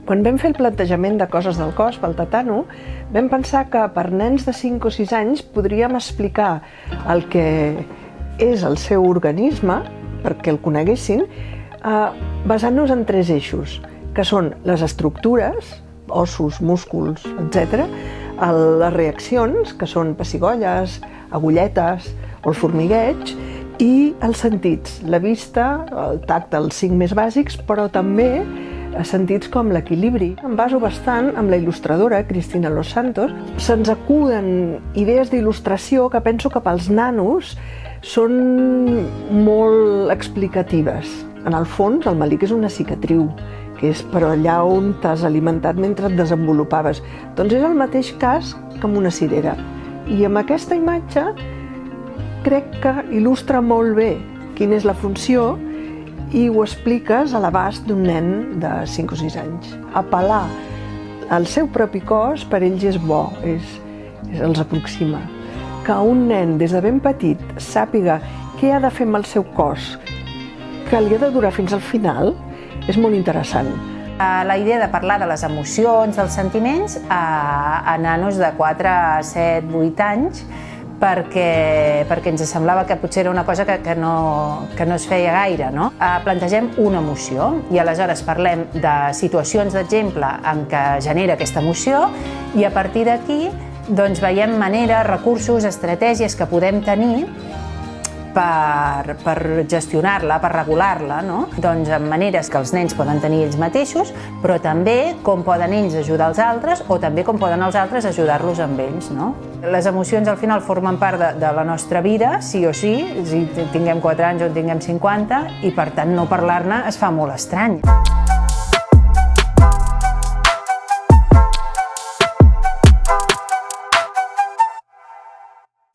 Quan vam fer el plantejament de coses del cos pel Tatano, vam pensar que per nens de 5 o 6 anys podríem explicar el que és el seu organisme, perquè el coneguessin, basant-nos en 3 eixos, que són les estructures, ossos, músculs, etc., les reaccions, que són pessigolles, agulletes o el formigueig, i els sentits, la vista, el tacte, els 5 més bàsics, però també sentits com l'equilibri. Em baso bastant amb la il·lustradora Cristina Los Santos. Se'ns acuden idees d'il·lustració que penso que pels nanos són molt explicatives. En el fons, el melic és una cicatriu, que és per allà on t'has alimentat mentre et desenvolupaves. Doncs és el mateix cas que amb una cirera. I amb aquesta imatge crec que il·lustra molt bé quina és la funció i ho expliques a l'abast d'un nen de 5 o 6 anys. Apel·lar al seu propi cos per ells és bo, els aproxima. Que un nen des de ben petit sàpiga què ha de fer amb el seu cos, que li ha de durar fins al final, és molt interessant. La idea de parlar de les emocions, dels sentiments, a nanos de 4, 7, 8 anys, perquè ens semblava que potser era una cosa que no es feia gaire, no? Plantegem una emoció i aleshores parlem de situacions d'exemple en què genera aquesta emoció i a partir d'aquí doncs veiem maneres, recursos, estratègies que podem tenir per gestionar-la, per regular-la, no? Doncs amb maneres que els nens poden tenir ells mateixos, però també com poden ells ajudar els altres o també com poden els altres ajudar-los amb ells, no? Les emocions al final formen part de la nostra vida, sí o sí, si tinguem 4 anys o en tinguem 50, i per tant no parlar-ne es fa molt estrany.